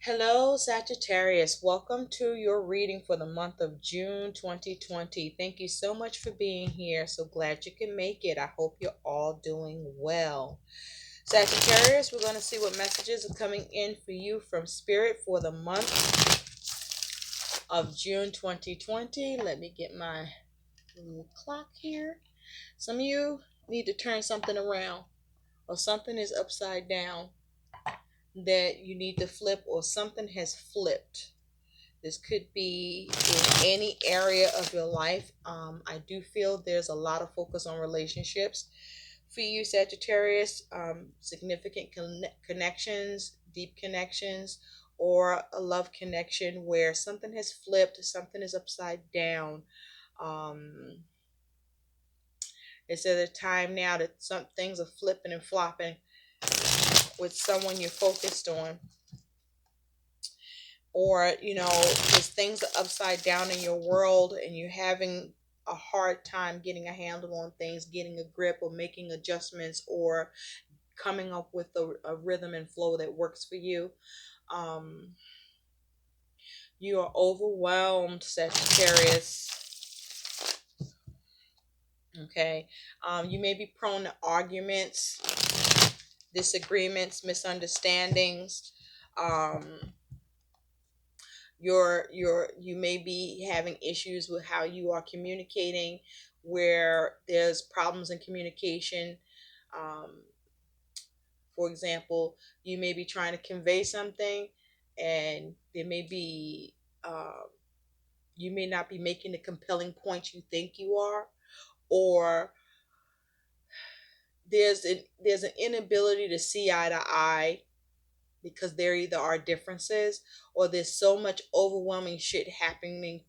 Hello, Sagittarius. Welcome to your reading for the month of June 2020. Thank you so much for being here. So glad you can make it. I hope you're all doing well. Sagittarius, we're going to see what messages are coming in for you from Spirit for the month of June 2020. Let me get my little clock here. Some of you need to turn something around, or something is upside down that you need to flip, or something has flipped. This could be in any area of your life. I do feel there's a lot of focus on relationships for you, Sagittarius. Significant connections, deep connections, or a love connection where something has flipped, something is upside down. Um, it's at a time now that some things are flipping and flopping with someone you're focused on, or just things are upside down in your world and you're having a hard time getting a handle on things, getting a grip, or making adjustments, or coming up with a rhythm and flow that works for you. You are overwhelmed, Sagittarius. Okay. You may be prone to arguments, disagreements, misunderstandings. You may be having issues with how you are communicating, where there's problems in communication. um, for example, you may be trying to convey something, and there may be you may not be making the compelling point you think you are, or there's an inability to see eye to eye, because there either are differences, or there's so much overwhelming shit happening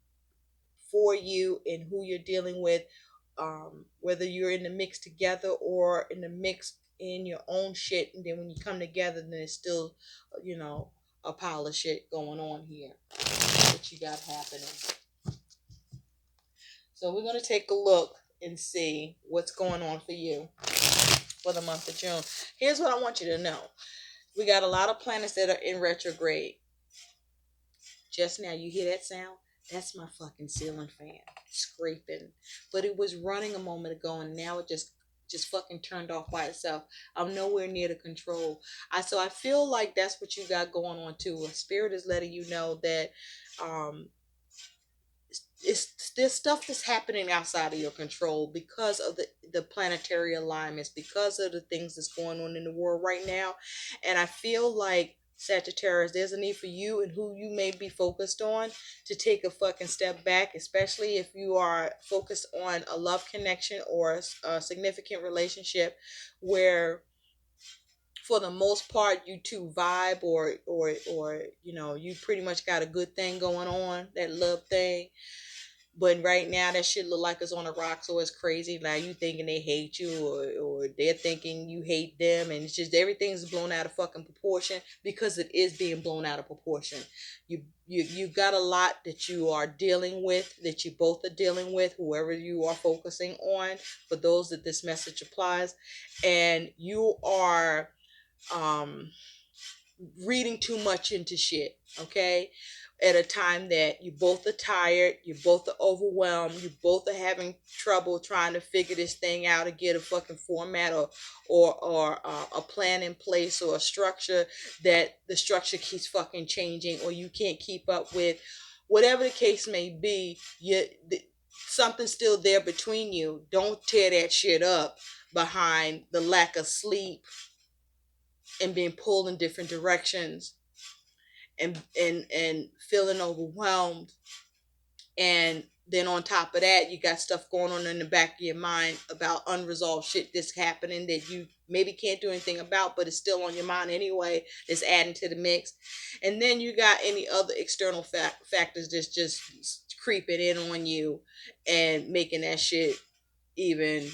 for you and who you're dealing with, whether you're in the mix together or in the mix in your own shit, and then when you come together, then it's still, you know, a pile of shit going on here that you got happening. So we're going to take a look and see what's going on for you for the month of June. Here's what I want you to know. We got a lot of planets that are in retrograde. Just now, you hear that sound? That's my fucking ceiling fan scraping. But it was running a moment ago, and now it just fucking turned off by itself. I'm nowhere near the control. I feel like that's what you got going on too. A spirit is letting you know that um there's stuff that's happening outside of your control because of the planetary alignments, because of the things that's going on in the world right now. And I feel like, Sagittarius, there's a need for you and who you may be focused on to take a fucking step back, especially if you are focused on a love connection or a significant relationship where for the most part you two vibe, or you pretty much got a good thing going on, that love thing. But right now, that shit look like it's on the rocks, or it's crazy. Like, you thinking they hate you, or they're thinking you hate them, and it's just everything's blown out of fucking proportion, because it is being blown out of proportion. You got a lot that you are dealing with, that you both are dealing with, whoever you are focusing on. For those that this message applies, and you are um reading too much into shit, okay? At a time that you both are tired, you both are overwhelmed, you both are having trouble trying to figure this thing out, to get a fucking format, or a plan in place, or a structure, that the structure keeps fucking changing, or you can't keep up with. Whatever the case may be, something's still there between you. Don't tear that shit up behind the lack of sleep and being pulled in different directions, and feeling overwhelmed. And then on top of that, you got stuff going on in the back of your mind about unresolved shit that's happening that you maybe can't do anything about, but it's still on your mind anyway. It's adding to the mix. And then you got any other external factors that's just creeping in on you and making that shit even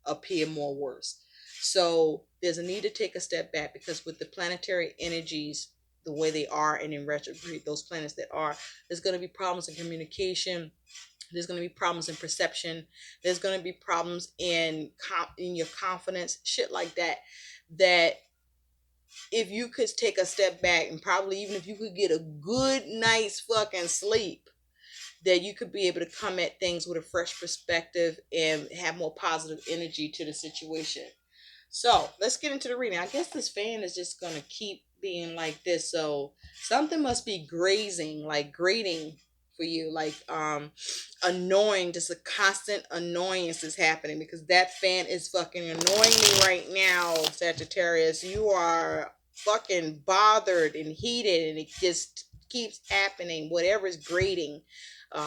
appear more worse. So there's a need to take a step back, because with the planetary energies the way they are, and in retrograde, those planets that are, there's going to be problems in communication. There's going to be problems in perception. There's going to be problems in your confidence, shit like that. That if you could take a step back and probably even if you could get a good night's fucking sleep, that you could be able to come at things with a fresh perspective and have more positive energy to the situation. So let's get into the reading. I guess this fan is just gonna keep being like this. So something must be grazing, like grating for you, like annoying, just a constant annoyance is happening because that fan is fucking annoying me right now, Sagittarius. You are fucking bothered and heated and it just keeps happening. Whatever is grating.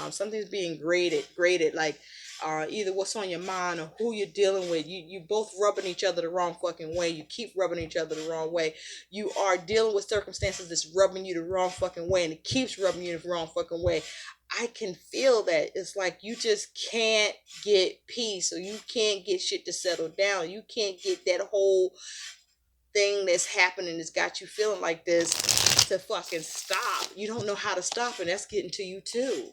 Something's being graded like either what's on your mind or who you're dealing with. You both rubbing each other the wrong fucking way. You keep rubbing each other the wrong way. You are dealing with circumstances that's rubbing you the wrong fucking way, and it keeps rubbing you the wrong fucking way. I can feel that. It's like you just can't get peace, or you can't get shit to settle down. You can't get that whole thing that's happening that's got you feeling like this to fucking stop. You don't know how to stop, and that's getting to you too.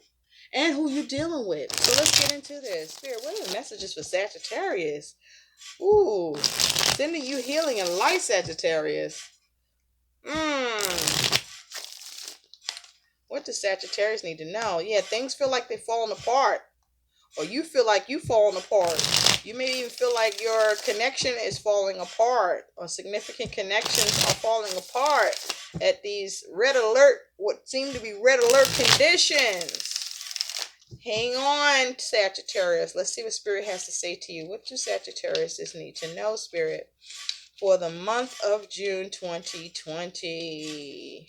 And who you dealing with. So let's get into this. Spirit, what are the messages for Sagittarius? Ooh, sending you healing and light, Sagittarius. What does Sagittarius need to know? Yeah, things feel like they're falling apart. Or you feel like you falling apart. You may even feel like your connection is falling apart. Or significant connections are falling apart at these red alert, what seem to be red alert conditions. Hang on, Sagittarius. Let's see what Spirit has to say to you. What do Sagittarius need to know, Spirit, for the month of June 2020?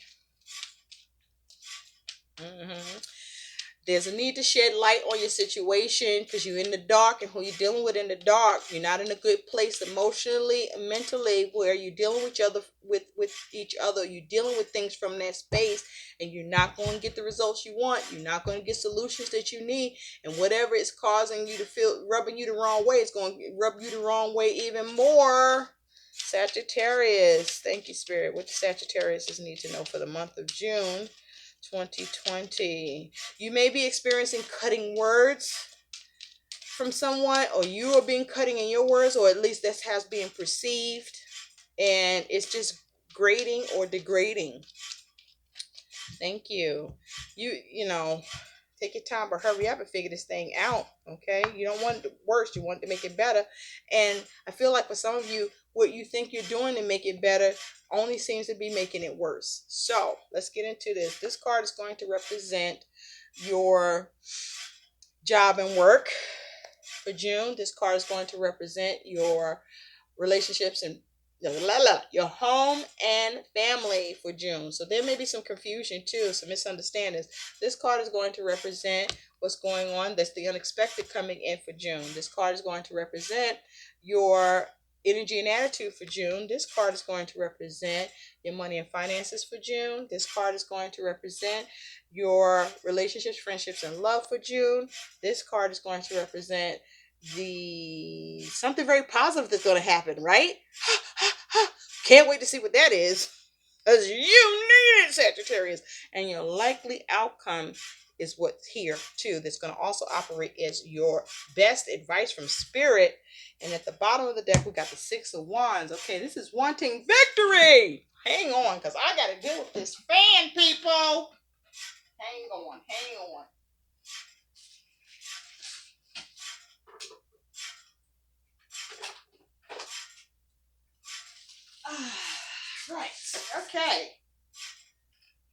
There's a need to shed light on your situation because you're in the dark, and who you're dealing with in the dark, you're not in a good place emotionally and mentally, where you're dealing with each other. You're dealing with things from that space, and you're not going to get the results you want. You're not going to get solutions that you need, and whatever is causing you to feel rubbing you the wrong way, it's going to rub you the wrong way even more. Sagittarius, thank you, Spirit. What the Sagittarius need to know for the month of June 2020. You may be experiencing cutting words from someone, or you are being cutting in your words, or at least that's how it's being perceived, and it's just grating or degrading. Thank you. You know, take your time, but hurry up and figure this thing out. Okay, you don't want it worse, you want to make it better. And I feel like for some of you, what you think you're doing to make it better only seems to be making it worse. So let's get into this. This card is going to represent your job and work for June. This card is going to represent your relationships and your home and family for June. So there may be some confusion too, some misunderstandings. This card is going to represent what's going on. That's the unexpected coming in for June. This card is going to represent your energy and attitude for June. This card is going to represent your money and finances for June. This card is going to represent your relationships, friendships, and love for June. This card is going to represent the something very positive that's going to happen, right? Can't wait to see what that is, because you need it, Sagittarius. And your likely outcome is what's here too, that's going to also operate as your best advice from Spirit. And at the bottom of the deck, we got the Six of Wands. Okay, this is wanting victory. Hang on, because I got to deal with this fan, people. Hang on. Right. Okay.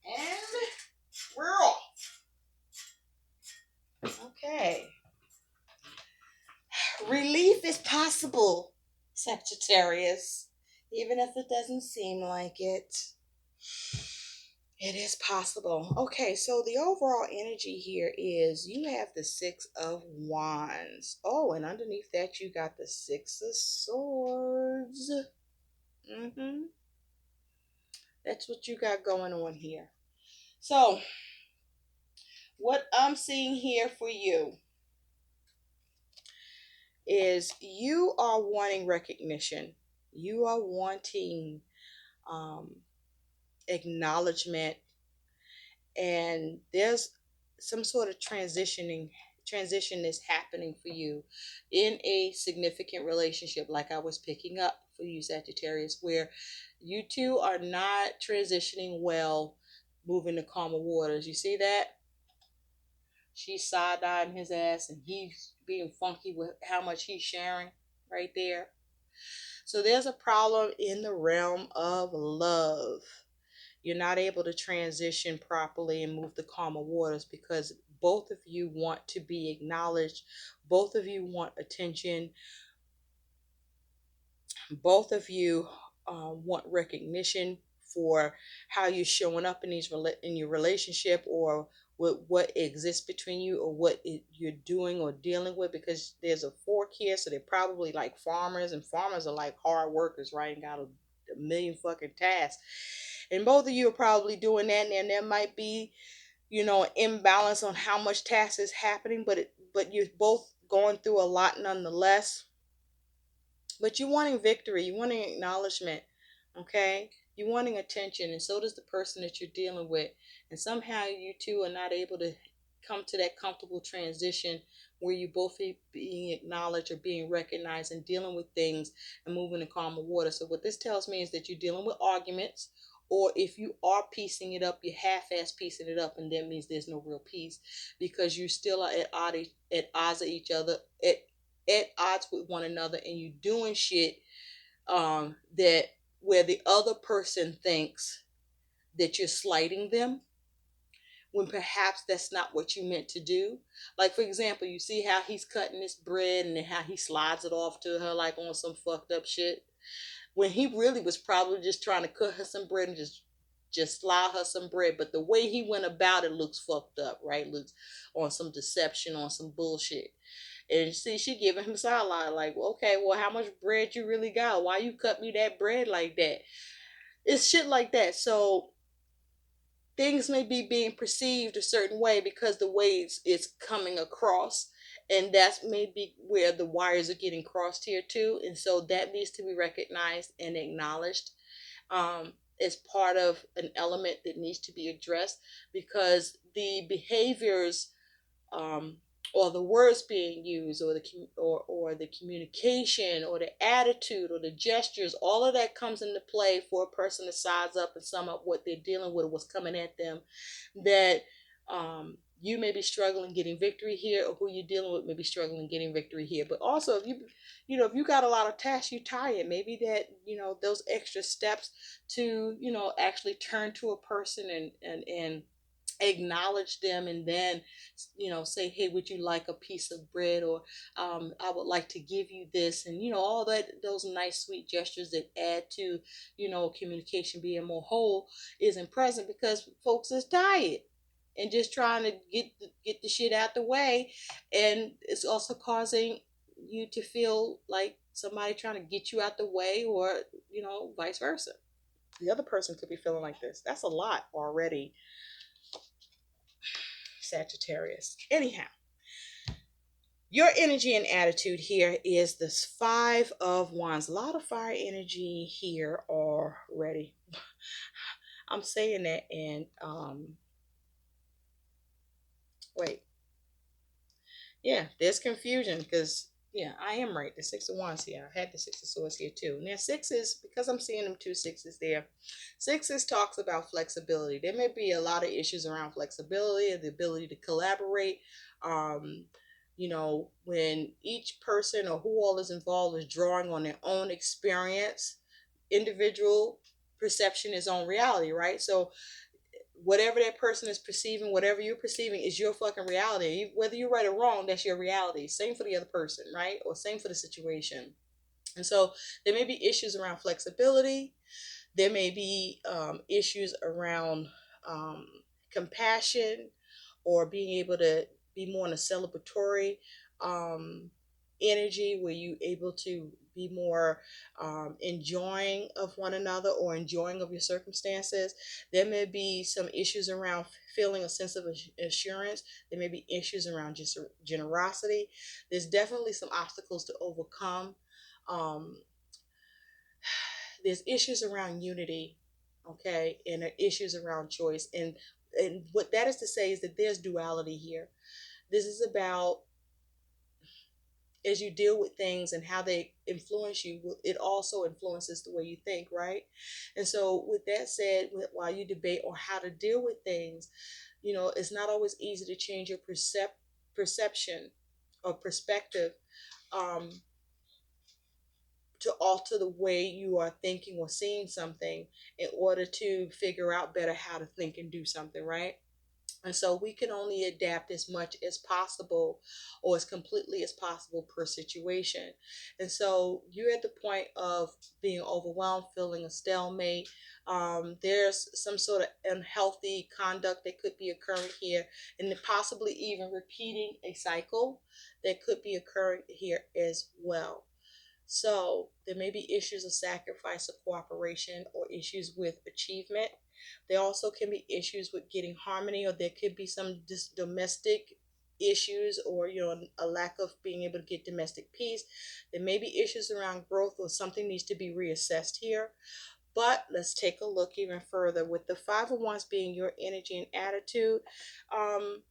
And we're off. Okay. Relief is possible, Sagittarius. Even if it doesn't seem like it, it is possible. Okay, so the overall energy here is you have the Six of Wands. Oh, and underneath that, you got the Six of Swords. That's what you got going on here. So, what I'm seeing here for you is you are wanting recognition. You are wanting acknowledgement, and there's some sort of transition is happening for you in a significant relationship, like I was picking up for you, Sagittarius, where You two are not transitioning well, moving to calmer waters. You see that? She's side eyeing his ass and he's being funky with how much he's sharing right there. So there's a problem in the realm of love. You're not able to transition properly and move the calmer waters because both of you want to be acknowledged. Both of you want attention. Both of you want recognition for how you're showing up in in your relationship, or what exists between you, or you're doing or dealing with, because there's a fork here, so they're probably like farmers, and farmers are like hard workers, right, and got a million fucking tasks, and both of you are probably doing that, and there might be, an imbalance on how much task is happening, but you're both going through a lot nonetheless. But you're wanting victory, you're wanting acknowledgement, okay? You're wanting attention, and so does the person that you're dealing with. And somehow you two are not able to come to that comfortable transition where you both being acknowledged or being recognized and dealing with things and moving in calmer water. So what this tells me is that you're dealing with arguments, or if you are piecing it up, you're half-ass piecing it up, and that means there's no real peace because you still are at odds with each other, at odds with one another, and you doing shit that where the other person thinks that you're slighting them when perhaps that's not what you meant to do. Like, for example, you see how he's cutting this bread and how he slides it off to her like on some fucked up shit, when he really was probably just trying to cut her some bread and just slide her some bread. But the way he went about it looks fucked up, right? Looks on some deception, on some bullshit. And see, she giving him sideline like, well, okay, well, how much bread you really got? Why you cut me that bread like that? It's shit like that. So things may be being perceived a certain way because the way it's coming across. And that's maybe where the wires are getting crossed here too. And so that needs to be recognized and acknowledged as part of an element that needs to be addressed, because the behaviors, um, or the words being used, or or the communication, or the attitude, or the gestures, all of that comes into play for a person to size up and sum up what they're dealing with, what's coming at them. That you may be struggling getting victory here, or who you're dealing with may be struggling getting victory here. But also, if you got a lot of tasks, you tired. Maybe that those extra steps to actually turn to a person and acknowledge them, and then say, hey, would you like a piece of bread, or I would like to give you this, and all those nice sweet gestures that add to communication being more whole isn't present because folks is tired and just trying to get the shit out the way. And it's also causing you to feel like somebody trying to get you out the way, or vice versa. The other person could be feeling like this. That's a lot already, Sagittarius. Anyhow, your energy and attitude here is this Five of Wands. A lot of fire energy here already. I'm saying that, and wait, yeah, there's confusion because yeah, I am right. The Six of Wands here. I had the Six of Swords here too. Now sixes, because I'm seeing them two sixes there. Sixes talks about flexibility. There may be a lot of issues around flexibility and the ability to collaborate. Um, when each person or who all is involved is drawing on their own experience, individual perception is on reality, right? So whatever that person is perceiving, whatever you're perceiving is your fucking reality. Whether you're right or wrong, that's your reality. Same for the other person, right? Or same for the situation. And so there may be issues around flexibility. There may be issues around um, compassion, or being able to be more in a celebratory um, energy where you able to be more enjoying of one another or enjoying of your circumstances. There may be some issues around feeling a sense of assurance. There may be issues around just generosity. There's definitely some obstacles to overcome. Um, there's issues around unity, okay, and there are issues around choice. And what that is to say is that there's duality here. This is about as you deal with things and how they influence you, it also influences the way you think, right? And so, with that said, while you debate on how to deal with things, it's not always easy to change your perception or perspective, um, to alter the way you are thinking or seeing something in order to figure out better how to think and do something, right? And so we can only adapt as much as possible or as completely as possible per situation. And so you're at the point of being overwhelmed, feeling a stalemate. There's some sort of unhealthy conduct that could be occurring here, and possibly even repeating a cycle that could be occurring here as well. So there may be issues of sacrifice or cooperation or issues with achievement. There also can be issues with getting harmony, or there could be some domestic issues, or a lack of being able to get domestic peace. There may be issues around growth, or something needs to be reassessed here. But let's take a look even further with the Five of Wands being your energy and attitude. um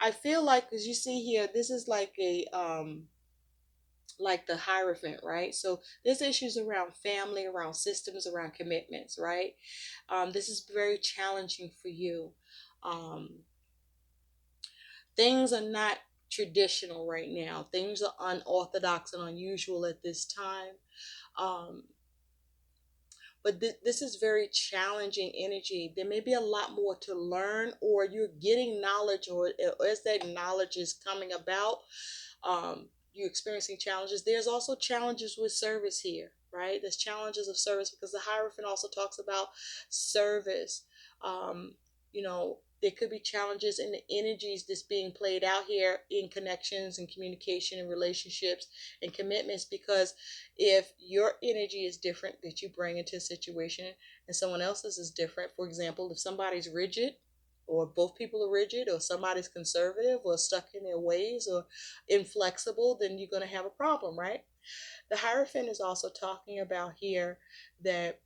I feel like, as you see here, this is like the Hierophant, right? So there's issues around family, around systems, around commitments, right? This is very challenging for you. Um, Things are not traditional right now. Things are unorthodox and unusual at this time. Um, but this is very challenging energy. There may be a lot more to learn, or you're getting knowledge, or as that knowledge is coming about, you're experiencing challenges. There's also challenges with service here, right? There's challenges of service because the Hierophant also talks about service. um, there could be challenges in the energies that's being played out here in connections and communication and relationships and commitments, because if your energy is different that you bring into a situation and someone else's is different, for example, if somebody's rigid, or both people are rigid, or somebody's conservative or stuck in their ways or inflexible, then you're going to have a problem, right? The Hierophant is also talking about here that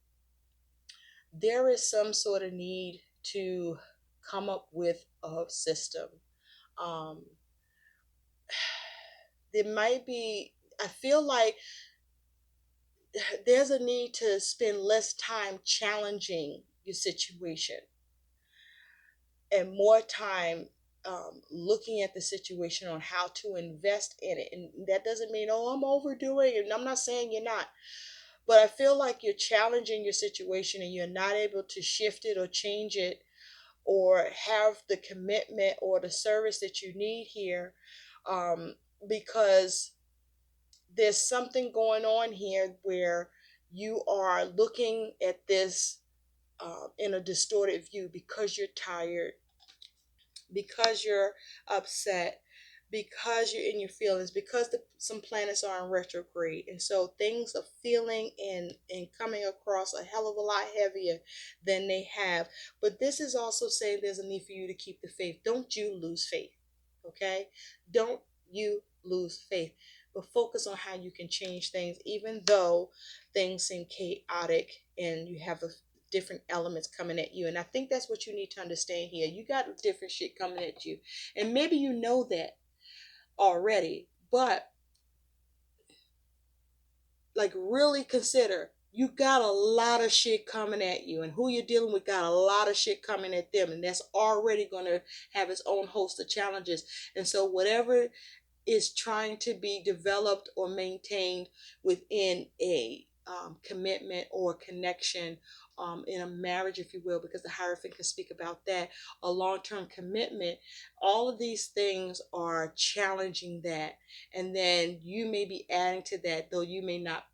there is some sort of need to come up with a system. Um, there might be, I feel like there's a need to spend less time challenging your situation and more time looking at the situation on how to invest in it. And that doesn't mean, oh, I'm overdoing it. And I'm not saying you're not. But I feel like you're challenging your situation and you're not able to shift it or change it or have the commitment or the service that you need here, um, because there's something going on here where you are looking at this in a distorted view because you're tired, because you're upset, because you're in your feelings, because some planets are in retrograde, and so things are feeling and coming across a hell of a lot heavier than they have. But this is also saying there's a need for you to keep the faith. Don't you lose faith, okay? Don't you lose faith, but focus on how you can change things, even though things seem chaotic and you have a different elements coming at you. And I think that's what you need to understand here. You got different shit coming at you, and maybe you know that already, but like really consider, you got a lot of shit coming at you, and who you're dealing with got a lot of shit coming at them, and that's already going to have its own host of challenges. And so whatever is trying to be developed or maintained within a commitment or connection, in a marriage, if you will, because the Hierophant can speak about that, a long term commitment. All of these things are challenging that. And then you may be adding to that, though you may not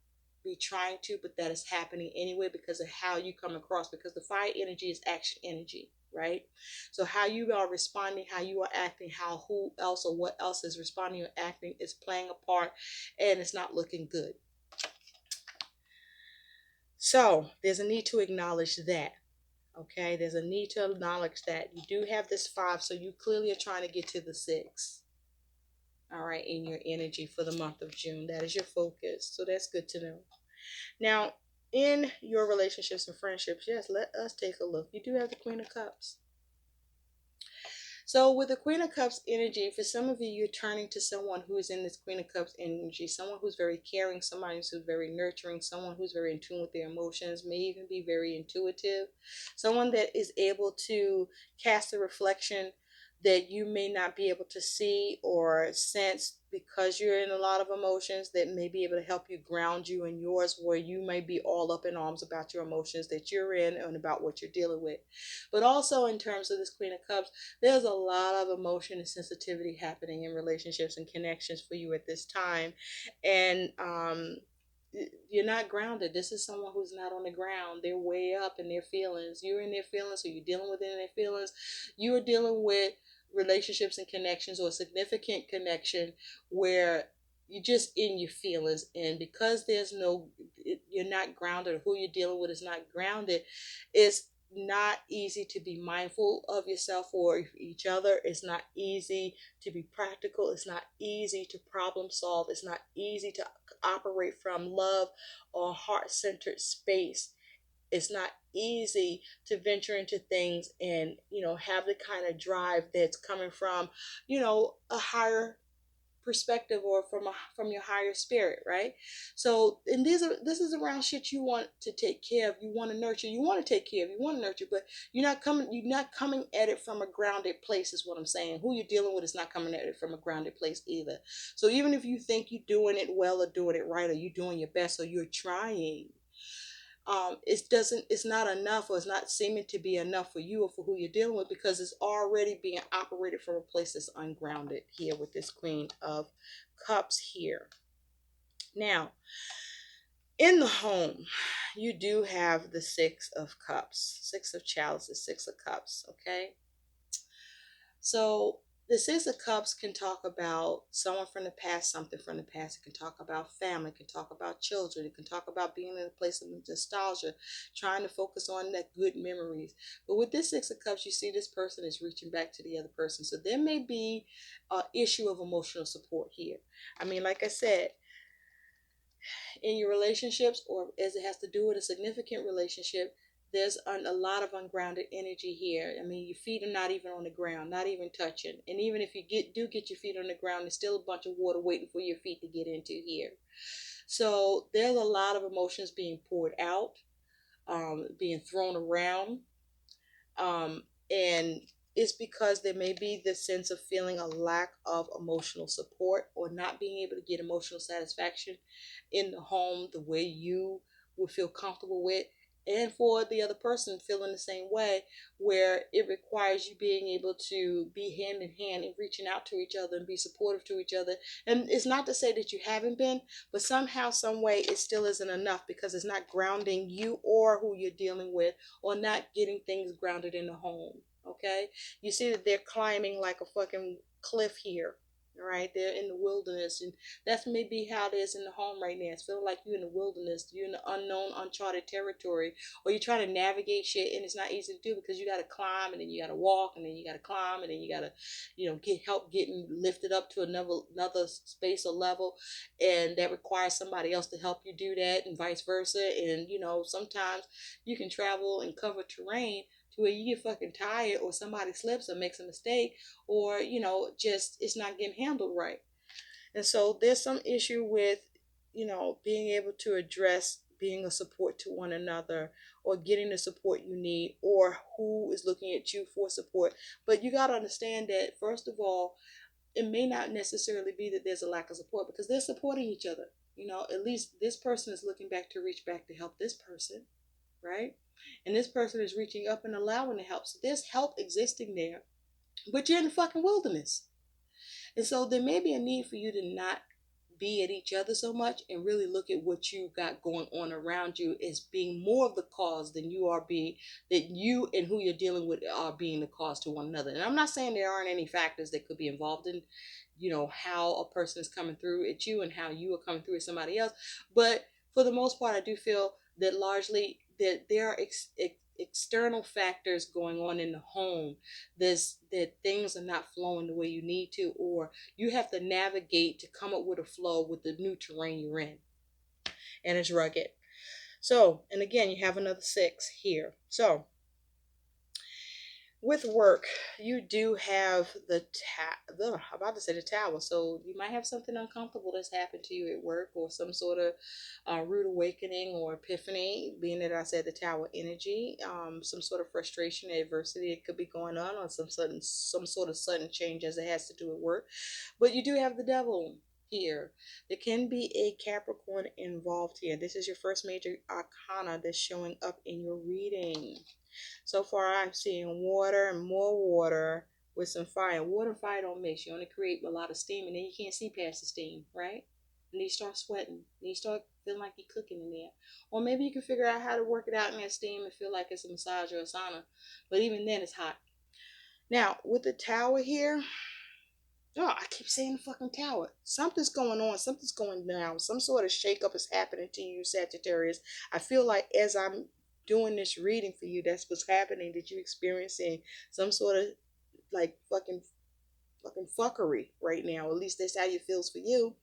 be trying to, but that is happening anyway because of how you come across, because the fire energy is action energy, right? So how you are responding, how you are acting, how who else or what else is responding or acting is playing a part, and it's not looking good. So there's a need to acknowledge that. Okay, there's a need to acknowledge that you do have this five, so you clearly are trying to get to the six. All right, in your energy for the month of June, that is your focus. So that's good to know. Now, in your relationships and friendships, yes, let us take a look. You do have the Queen of Cups. So with the Queen of Cups energy, for some of you, you're turning to someone who is in this Queen of Cups energy, someone who's very caring, somebody who's very nurturing, someone who's very in tune with their emotions, may even be very intuitive, someone that is able to cast a reflection that you may not be able to see or sense because you're in a lot of emotions, that may be able to help you ground you in yours, where you may be all up in arms about your emotions that you're in and about what you're dealing with. But also in terms of this Queen of Cups, there's a lot of emotion and sensitivity happening in relationships and connections for you at this time. And you're not grounded. This is someone who's not on the ground. They're way up in their feelings. You're in their feelings, so you're dealing with it in their feelings. You are dealing with relationships and connections, or a significant connection where you're just in your feelings, and because there's no, you're not grounded, or who you're dealing with is not grounded, it's not easy to be mindful of yourself or each other. It's not easy to be practical. It's not easy to problem solve. It's not easy to operate from love or heart-centered space. It's not easy to venture into things and, have the kind of drive that's coming from, a higher perspective, or from your higher spirit, right? So, and this is around shit you want to take care of, you want to nurture, you want to take care of, you want to nurture, but you're not coming at it from a grounded place, is what I'm saying. Who you're dealing with is not coming at it from a grounded place either. So even if you think you're doing it well, or doing it right, or you're doing your best, or you're trying, it's not enough, or it's not seeming to be enough for you or for who you're dealing with, because it's already being operated from a place that's ungrounded here with this Queen of Cups here. Now, in the home, you do have the Six of Cups, Six of Chalices, Six of Cups. Okay, so the Six of Cups can talk about someone from the past, something from the past. It can talk about family. It can talk about children. It can talk about being in a place of nostalgia, trying to focus on that good memories. But with this Six of Cups, you see this person is reaching back to the other person. So there may be an issue of emotional support here. I mean, like I said, in your relationships, or as it has to do with a significant relationship, there's a lot of ungrounded energy here. I mean, your feet are not even on the ground, not even touching. And even if you get your feet on the ground, there's still a bunch of water waiting for your feet to get into here. So there's a lot of emotions being poured out, being thrown around, and it's because there may be this sense of feeling a lack of emotional support, or not being able to get emotional satisfaction in the home the way you would feel comfortable with, and for the other person feeling the same way, where it requires you being able to be hand in hand and reaching out to each other and be supportive to each other. And it's not to say that you haven't been, but somehow, some way, it still isn't enough, because it's not grounding you or who you're dealing with, or not getting things grounded in the home. Okay, you see that they're climbing like a fucking cliff here. All right, they're in the wilderness, and that's maybe how it is in the home right now. It's feeling like you're in the wilderness, you're in the unknown, uncharted territory, or you're trying to navigate shit, and it's not easy to do, because you got to climb, and then you got to walk, and then you got to climb, and then you got to, get help getting lifted up to another space or level, and that requires somebody else to help you do that, and vice versa. And sometimes you can travel and cover terrain to where you get fucking tired, or somebody slips or makes a mistake, or just it's not getting handled right. And so there's some issue with being able to address being a support to one another, or getting the support you need, or who is looking at you for support. But you got to understand that, first of all, it may not necessarily be that there's a lack of support, because they're supporting each other. At least this person is looking back to reach back to help this person, right? And this person is reaching up and allowing the help. So there's help existing there, but you're in the fucking wilderness. And so there may be a need for you to not be at each other so much, and really look at what you got going on around you as being more of the cause than you are being, that you and who you're dealing with are being the cause to one another. And I'm not saying there aren't any factors that could be involved in, how a person is coming through at you and how you are coming through at somebody else. But for the most part, I do feel that largely that there are external factors going on in the home, that things are not flowing the way you need to, or you have to navigate to come up with a flow with the new terrain you're in, and it's rugged. So, and again, you have another six here. So with work, you do have I'm about to say the tower. So you might have something uncomfortable that's happened to you at work, or some sort of rude awakening or epiphany. Being that I said the tower energy, some sort of frustration, adversity that could be going on, or some sort of sudden change as it has to do with work. But you do have the devil here. There can be a Capricorn involved here. This is your first major arcana that's showing up in your reading. So far, I'm seeing water and more water with some fire. Water and fire don't mix. You only create a lot of steam, and then you can't see past the steam, right? And then you start sweating. Then you start feeling like you're cooking in there. Or maybe you can figure out how to work it out in that steam and feel like it's a massage or a sauna. But even then, it's hot. Now, with the tower here, oh, I keep saying the fucking tower. Something's going on. Something's going down. Some sort of shakeup is happening to you, Sagittarius. I feel like as I'm doing this reading for you, that's what's happening. That you experiencing some sort of like fucking fuckery right now. At least that's how it feels for you.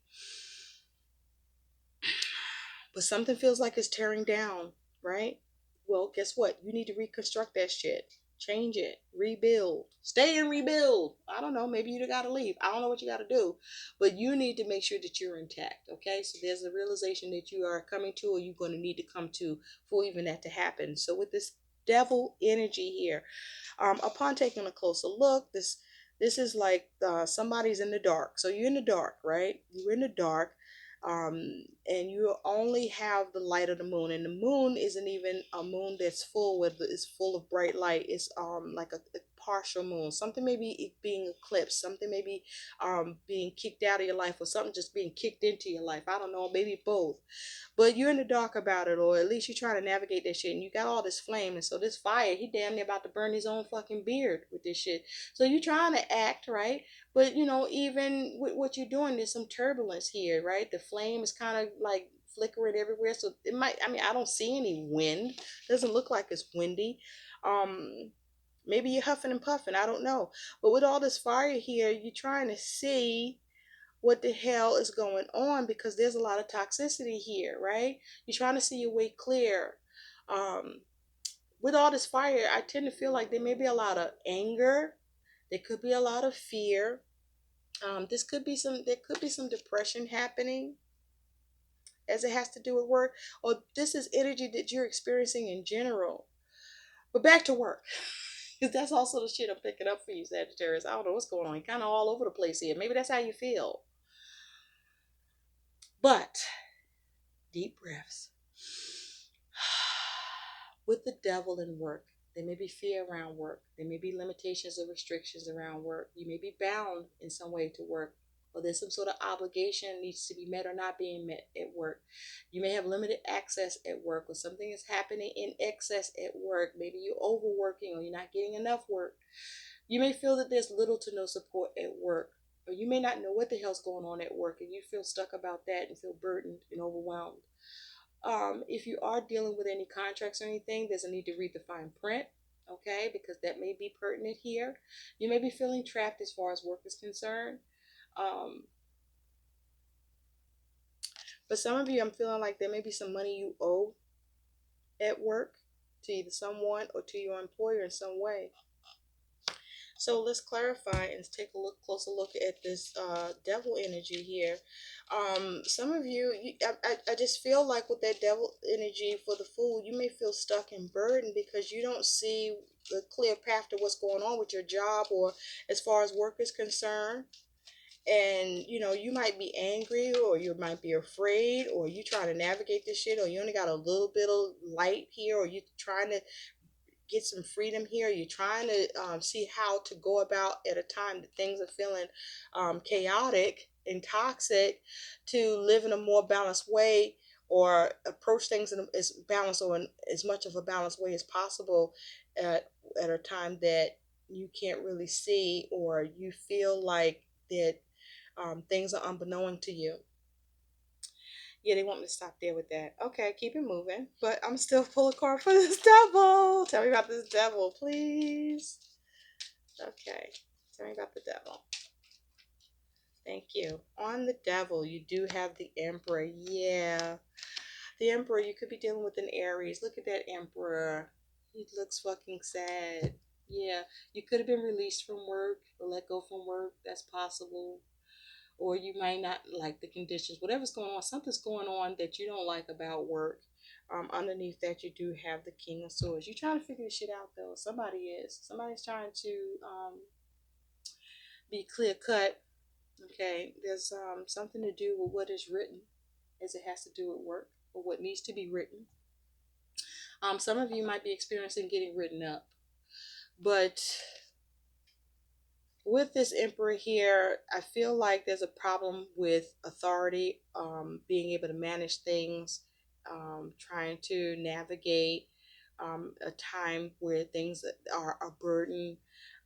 But something feels like it's tearing down, right? Well, guess what? You need to reconstruct that shit. Change it. Rebuild. Stay and rebuild. I don't know. Maybe you gotta leave. I don't know what you gotta do. But you need to make sure that you're intact. Okay? So there's a realization that you are coming to, or you're going to need to come to for even that to happen. So with this devil energy here, upon taking a closer look, this is like somebody's in the dark. So you're in the dark, right? You're in the dark, and you only have the light of the moon, and the moon isn't even a moon that's full with it's full of bright light. It's like a partial moon. Something maybe being eclipsed, something maybe being kicked out of your life, or something just being kicked into your life. I don't know, maybe both. But you're in the dark about it, or at least you're trying to navigate that shit, and you got all this flame, and so this fire, he damn near about to burn his own fucking beard with this shit. So you're trying to act right, but you know, even with what you're doing, there's some turbulence here, right? The flame is kind of like flickering everywhere, so it might, I mean, I don't see any wind. Doesn't look like it's windy. um Maybe you're huffing and puffing, I don't know. But with all this fire here, you're trying to see what the hell is going on, because there's a lot of toxicity here, right? You're trying to see your way clear. Um, with all this fire, I tend to feel like there may be a lot of anger. There could be a lot of fear. There could be some depression happening as it has to do with work, or this is energy that you're experiencing in general. But back to work, because that's also the shit I'm picking up for you, Sagittarius. I don't know what's going on. You're kind of all over the place here. Maybe that's how you feel. But deep breaths. With the devil in work, there may be fear around work. There may be limitations or restrictions around work. You may be bound in some way to work, or there's some sort of obligation needs to be met or not being met at work. You may have limited access at work, or something is happening in excess at work. Maybe you're overworking, or you're not getting enough work. You may feel that there's little to no support at work, or you may not know what the hell's going on at work, and you feel stuck about that and feel burdened and overwhelmed. If you are dealing with any contracts or anything, there's a need to read the fine print, okay, because that may be pertinent here. You may be feeling trapped as far as work is concerned. Um, but some of you, I'm feeling like there may be some money you owe at work to either someone or to your employer in some way. So let's clarify and take a closer look at this devil energy here. Some of you, I just feel like with that devil energy for the Fool, you may feel stuck and burdened because you don't see the clear path to what's going on with your job or as far as work is concerned. And you know, you might be angry, or you might be afraid, or you trying to navigate this shit, or you only got a little bit of light here, or you trying to get some freedom here. You're trying to see how to go about at a time that things are feeling chaotic and toxic, to live in a more balanced way, or approach things in as balanced or in as much of a balanced way as possible at a time that you can't really see, or you feel like that things are unbeknown to you. Yeah, they want me to stop there with that. Okay, keep it moving. But I'm still full of card for this devil. Tell me about this devil, please. Okay, tell me about the devil. Thank you. On the devil, you do have the Emperor. Yeah. The Emperor, you could be dealing with an Aries. Look at that Emperor. He looks fucking sad. Yeah, you could have been released from work or let go from work. That's possible. Or you might not like the conditions. Whatever's going on, something's going on that you don't like about work. Underneath that, you do have the King of Swords. You're trying to figure this shit out, though. Somebody is. Somebody's trying to be clear cut. Okay, there's something to do with what is written, as it has to do with work or what needs to be written. Some of you might be experiencing getting written up, but with this emperor here, I feel like there's a problem with authority, being able to manage things, trying to navigate a time where things are a burden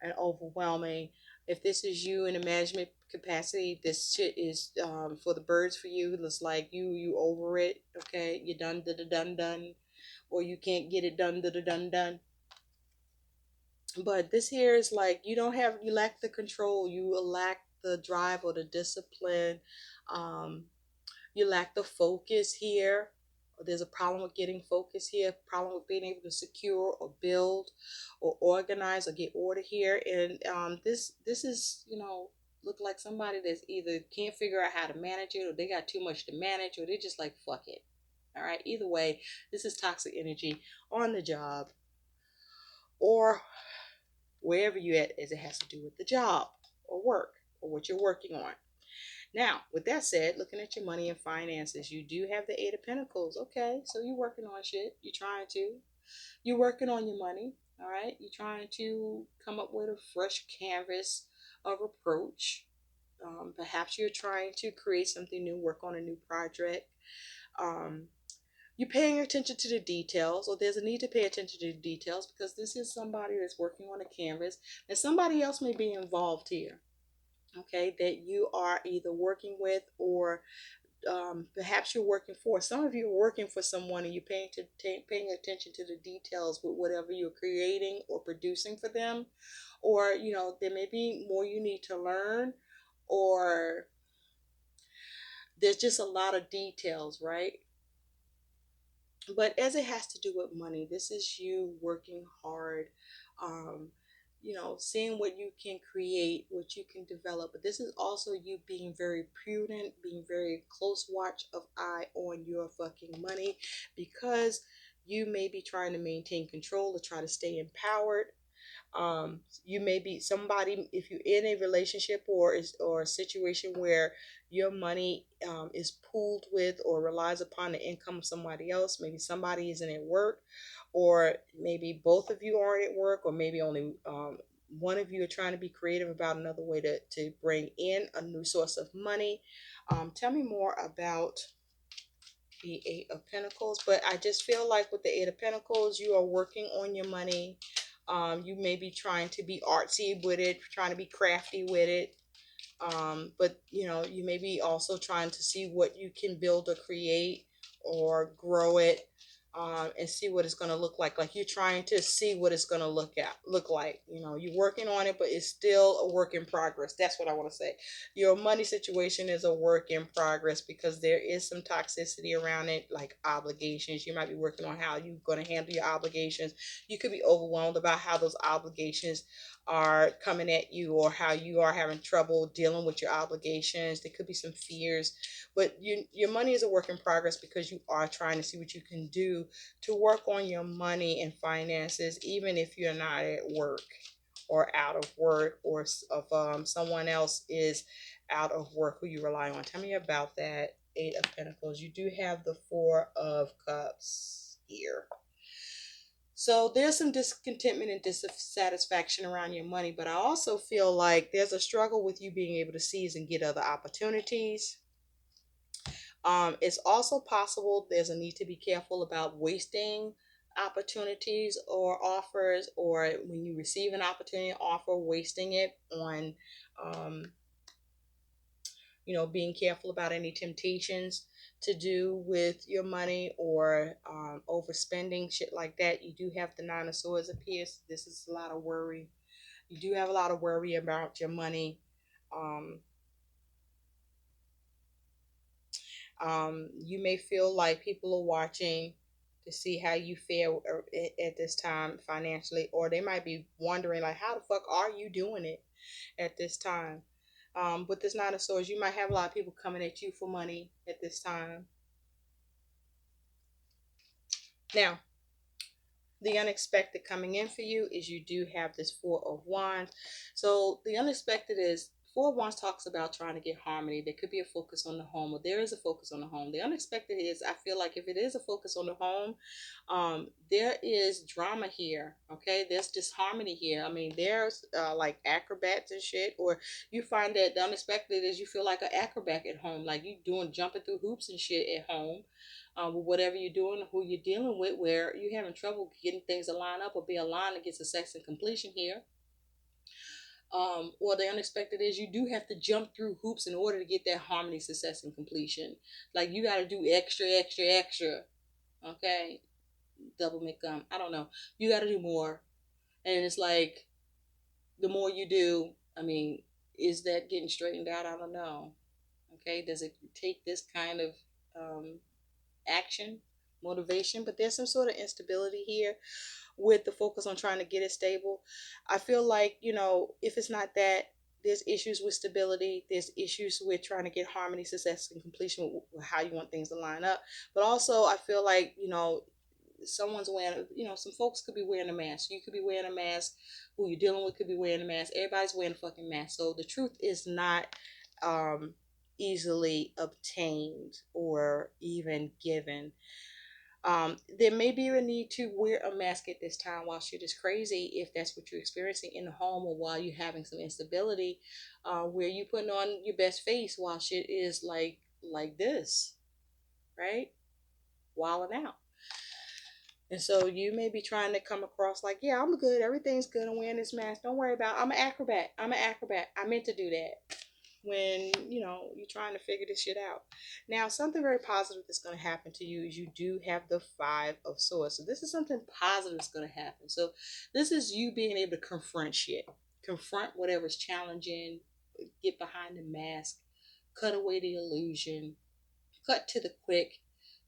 and overwhelming. If this is you in a management capacity, this shit is for the birds for you. It's like you over it. Okay, you done done, or you can't get it done done. But this here is like you lack the control, you lack the drive or the discipline, um, you lack the focus here. There's a problem with getting focus here, problem with being able to secure or build or organize or get order here. And this is, look like somebody that's either can't figure out how to manage it, or they got too much to manage, or they just like fuck it. All right, either way, this is toxic energy on the job or wherever you at, as it has to do with the job or work or what you're working on. Now, with that said, looking at your money and finances, you do have the Eight of Pentacles. Okay, so you're working on shit. You're trying to. You're working on your money. All right, you're trying to come up with a fresh canvas of approach. Perhaps you're trying to create something new, work on a new project. Um, you're paying attention to the details, or there's a need to pay attention to the details because this is somebody that's working on a canvas, and somebody else may be involved here. Okay, that you are either working with, or perhaps you're working for. Some of you are working for someone, and you're paying attention to the details with whatever you're creating or producing for them, or there may be more you need to learn, or there's just a lot of details, right? But as it has to do with money, this is you working hard, um, seeing what you can create, what you can develop. But this is also you being very prudent, being very close watch of eye on your fucking money, because you may be trying to maintain control or try to stay empowered. You may be somebody, if you're in a relationship or a situation where your money is pooled with or relies upon the income of somebody else. Maybe somebody isn't at work, or maybe both of you aren't at work, or maybe only one of you are trying to be creative about another way to bring in a new source of money. Tell me more about the Eight of Pentacles. But I just feel like with the Eight of Pentacles, you are working on your money. You may be trying to be artsy with it, trying to be crafty with it. But you may be also trying to see what you can build or create or grow it, and see what it's going to look like. Like you're trying to see what it's going to look like. You're working on it, but it's still a work in progress. That's what I want to say. Your money situation is a work in progress because there is some toxicity around it, like obligations. You might be working on how you're going to handle your obligations. You could be overwhelmed about how those obligations are coming at you, or how you are having trouble dealing with your obligations. There could be some fears, but your money is a work in progress because you are trying to see what you can do to work on your money and finances, even if you're not at work or out of work, or if someone else is out of work who you rely on. Tell me about that Eight of Pentacles. You do have the Four of Cups here. So there's some discontentment and dissatisfaction around your money, but I also feel like there's a struggle with you being able to seize and get other opportunities. It's also possible there's a need to be careful about wasting opportunities or offers, or when you receive an opportunity offer, wasting it on, um, being careful about any temptations to do with your money, or overspending, shit like that. You do have the Nine of Swords appear. So this is a lot of worry. You do have a lot of worry about your money. Um, you may feel like people are watching, to see how you feel at this time financially, or they might be wondering like, how the fuck are you doing it at this time? With this Nine of Swords, you might have a lot of people coming at you for money at this time. Now, the unexpected coming in for you is you do have this Four of Wands. So the unexpected is Four of Wands talks about trying to get harmony. There could be a focus on the home, or there is a focus on the home. The unexpected is, I feel like if it is a focus on the home, there is drama here. Okay, there's disharmony here. I mean, there's like acrobats and shit, or you find that the unexpected is you feel like an acrobat at home, like you doing jumping through hoops and shit at home, with whatever you're doing, who you're dealing with, where you're having trouble getting things to line up or be aligned against success and completion here. Or the unexpected is you do have to jump through hoops in order to get that harmony, success, and completion. Like you got to do extra, extra, extra. Okay, double McGum. I don't know. You got to do more, and it's like the more you do, I mean, is that getting straightened out? I don't know. Okay, does it take this kind of action, motivation? But there's some sort of instability here with the focus on trying to get it stable. I feel like, if it's not that, there's issues with stability, there's issues with trying to get harmony, success, and completion with how you want things to line up. But also, I feel like, someone's wearing, some folks could be wearing a mask. You could be wearing a mask. Who you're dealing with could be wearing a mask. Everybody's wearing a fucking mask. So the truth is not um, easily obtained or even given. There may be a need to wear a mask at this time while shit is crazy, if that's what you're experiencing in the home, or while you're having some instability, where you putting on your best face while shit is like this, right? Wilding out. And so you may be trying to come across like, yeah, I'm good. Everything's good. I'm wearing this mask. Don't worry about it. I'm an acrobat. I'm an acrobat. I meant to do that. When, you're trying to figure this shit out. Now, something very positive that's going to happen to you is you do have the Five of Swords. So this is something positive that's going to happen. So this is you being able to confront shit. Confront whatever's challenging. Get behind the mask. Cut away the illusion. Cut to the quick.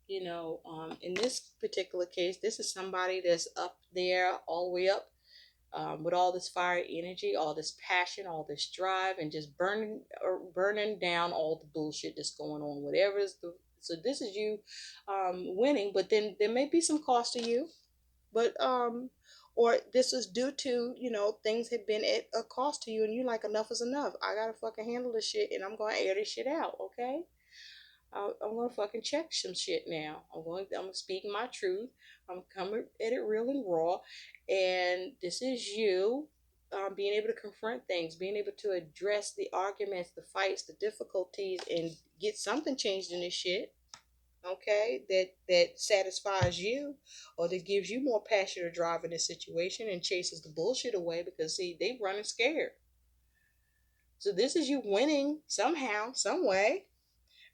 In this particular case, this is somebody that's up there, all the way up, with all this fire energy, all this passion, all this drive, and just burning down all the bullshit that's going on. Whatever is the So this is you winning, but then there may be some cost to you, but or this is due to things have been at a cost to you, and you like, enough is enough. I gotta fucking handle this shit, and I'm gonna air this shit out, okay? I'm gonna fucking check some shit now. I'm speaking my truth. I'm coming at it real and raw, and this is you being able to confront things, being able to address the arguments, the fights, the difficulties, and get something changed in this shit. Okay, that satisfies you, or that gives you more passion or drive in this situation, and chases the bullshit away, because see, they running scared. So this is you winning somehow, some way.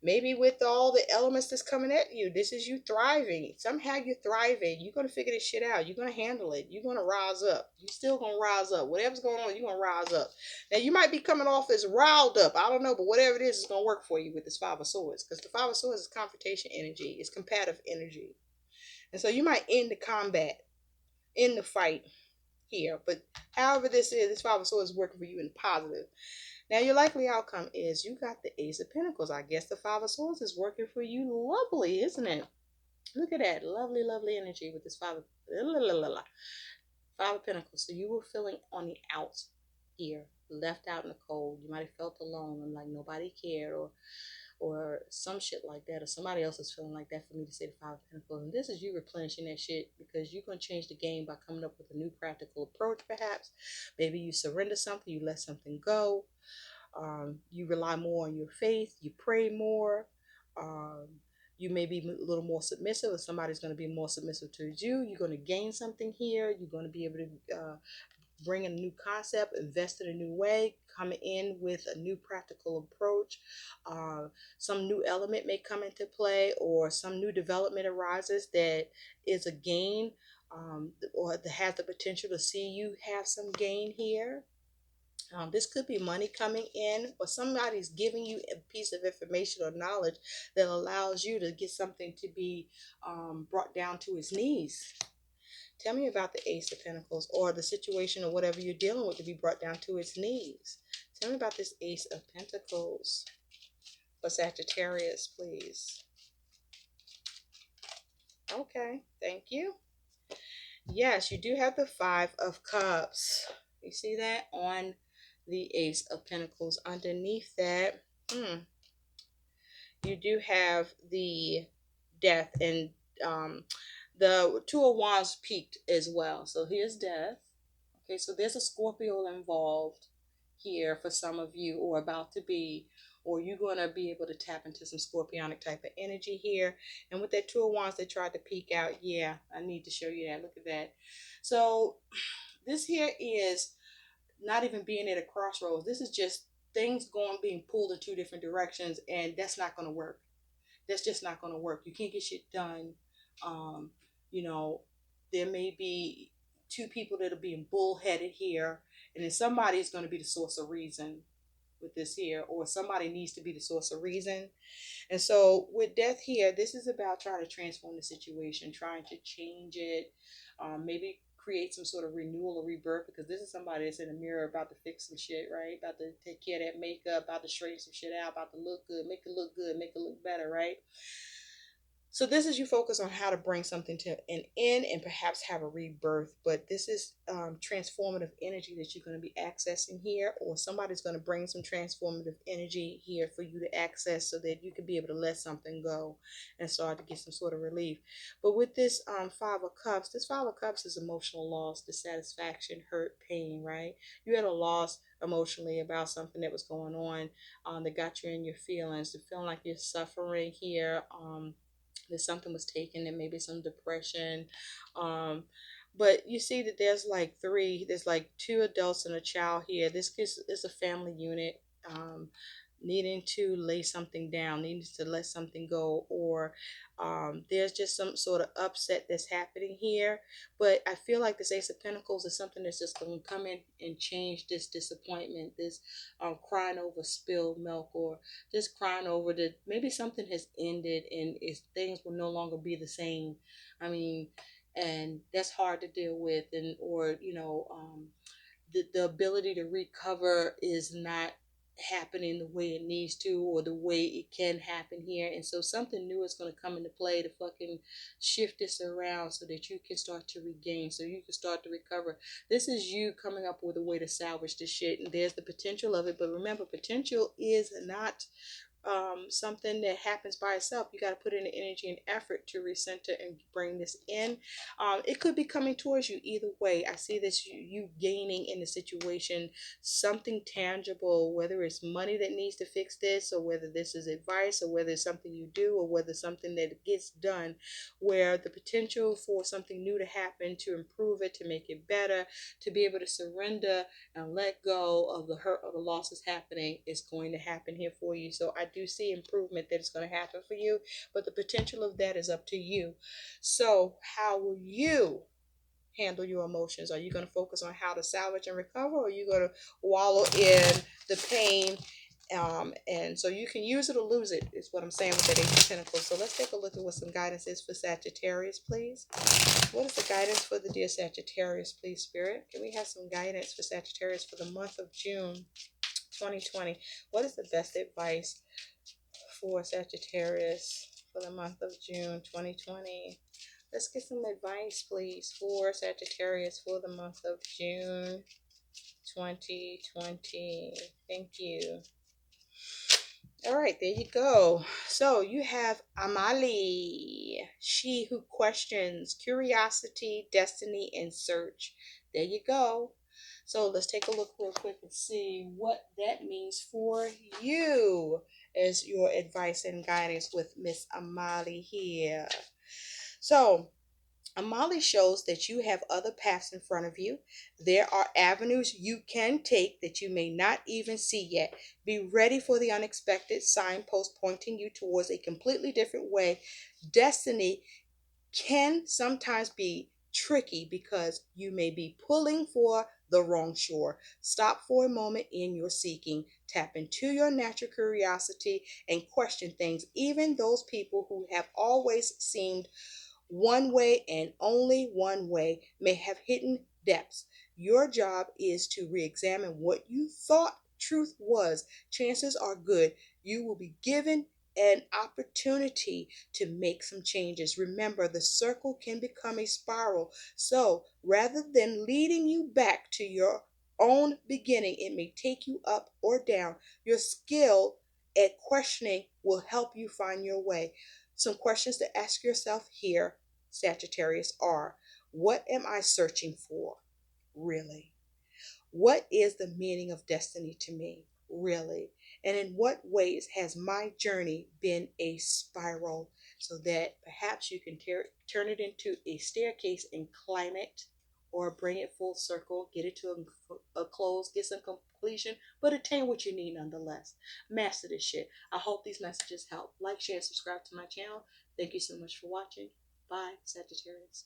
Maybe with all the elements that's coming at you, this is you thriving. Somehow you're thriving. You're going to figure this shit out. You're going to handle it. You're going to rise up. You're still going to rise up. Whatever's going on, you're going to rise up. Now, you might be coming off as riled up. I don't know, but whatever it is, it's going to work for you with this Five of Swords. Because the Five of Swords is confrontation energy. It's combative energy. And so you might end the combat, end the fight here. But however this Five of Swords is working for you in the positive. Now, your likely outcome is you got the Ace of Pentacles. I guess the Five of Swords is working for you. Lovely, isn't it? Look at that. Lovely, lovely energy with this Five of Pentacles. So you were feeling on the outs here, left out in the cold. You might have felt alone and like nobody cared, or some shit like that, or somebody else is feeling like that, for me to say the Five of Pentacles. And this is you replenishing that shit, because you're going to change the game by coming up with a new practical approach, perhaps. Maybe you surrender something, you let something go. You rely more on your faith, you pray more. You may be a little more submissive, or somebody's going to be more submissive towards you. You're going to gain something here. You're going to be able to bring in a new concept, invest in a new way, come in with a new practical approach. Some new element may come into play, or some new development arises that is a gain, or that has the potential to see you have some gain here. This could be money coming in, or somebody's giving you a piece of information or knowledge that allows you to get something to be brought down to its knees. Tell me about the Ace of Pentacles, or the situation or whatever you're dealing with to be brought down to its knees. Tell me about this Ace of Pentacles for Sagittarius, please. Okay, thank you. Yes, you do have the Five of Cups. You see that on the Ace of Pentacles. Underneath that, you do have the Death, and the Two of Wands peaked as well. So here's Death. Okay, so there's a Scorpio involved here for some of you, or about to be, or you're going to be able to tap into some scorpionic type of energy here. And with that Two of Wands, they tried to peek out. Yeah, I need to show you that. Look at that. So this here is not even being at a crossroads. This is just things being pulled in two different directions, and that's not going to work. That's just not going to work. You can't get shit done. Um, you know, there may be two people that are being bullheaded here, and then somebody is going to be the source of reason with this here, or somebody needs to be the source of reason. And so with Death here, this is about trying to transform the situation, trying to change it, maybe create some sort of renewal or rebirth, because this is somebody that's in the mirror about to fix some shit, right? About to take care of that makeup, about to straighten some shit out, about to look good, make it look good, make it look better, right? So this is you focus on how to bring something to an end and perhaps have a rebirth. But this is transformative energy that you're going to be accessing here, or somebody's going to bring some transformative energy here for you to access so that you can be able to let something go and start to get some sort of relief. But with this Five of Cups, this Five of Cups is emotional loss, dissatisfaction, hurt, pain, right? You had a loss emotionally about something that was going on that got you in your feelings, the feeling like you're suffering here. That something was taken, and maybe some depression. But you see that there's like two adults and a child here. This is a family unit. Needing to lay something down, needing to let something go, or there's just some sort of upset that's happening here. But I feel like this Ace of Pentacles is something that's just going to come in and change this disappointment, this crying over spilled milk, or just crying over that maybe something has ended and things will no longer be the same. I mean, and that's hard to deal with, and or the ability to recover is not happening the way it needs to, or the way it can happen here. And so something new is going to come into play to fucking shift this around so that you can start to regain, so you can start to recover. This is you coming up with a way to salvage this shit, and there's the potential of it. But remember, potential is not something that happens by itself. You got to put in the energy and effort to recenter and bring this in. It could be coming towards you either way. I see this you gaining in the situation something tangible, whether it's money that needs to fix this, or whether this is advice, or whether it's something you do, or whether it's something that gets done, where the potential for something new to happen, to improve it, to make it better, to be able to surrender and let go of the hurt or the losses happening is going to happen here for you. So I do see improvement that is going to happen for you, but the potential of that is up to you. So how will you handle your emotions? Are you going to focus on how to salvage and recover, or are you going to wallow in the pain? And so you can use it or lose it, is what I'm saying with that Ace of Pentacles. So let's take a look at what some guidance is for Sagittarius, please. What is the guidance for the dear Sagittarius, please, Spirit? Can we have some guidance for Sagittarius for the month of June 2020? What is the best advice for Sagittarius for the month of June 2020? Let's get some advice, please, for Sagittarius for the month of June 2020. Thank you. All right, there you go. So you have Amali, she who questions, curiosity, destiny, and search. There you go. So let's take a look real quick and see what that means for you as your advice and guidance with Miss Amali here. So Amali shows that you have other paths in front of you. There are avenues you can take that you may not even see yet. Be ready for the unexpected, signpost pointing you towards a completely different way. Destiny can sometimes be tricky because you may be pulling for the wrong shore. Stop for a moment in your seeking. Tap into your natural curiosity and question things, even those people who have always seemed one way and only one way may have hidden depths. Your job is to re examine what you thought truth was. Chances are good you will be given an opportunity to make some changes. Remember, the circle can become a spiral. So rather than leading you back to your own beginning, it may take you up or down. Your skill at questioning will help you find your way. Some questions to ask yourself here, Sagittarius, are: what am I searching for? Really? What is the meaning of destiny to me? Really? And in what ways has my journey been a spiral, so that perhaps you can turn it into a staircase and climb it, or bring it full circle, get it to a close, get some completion, but attain what you need nonetheless. Master this shit. I hope these messages help. Like, share, and subscribe to my channel. Thank you so much for watching. Bye, Sagittarius.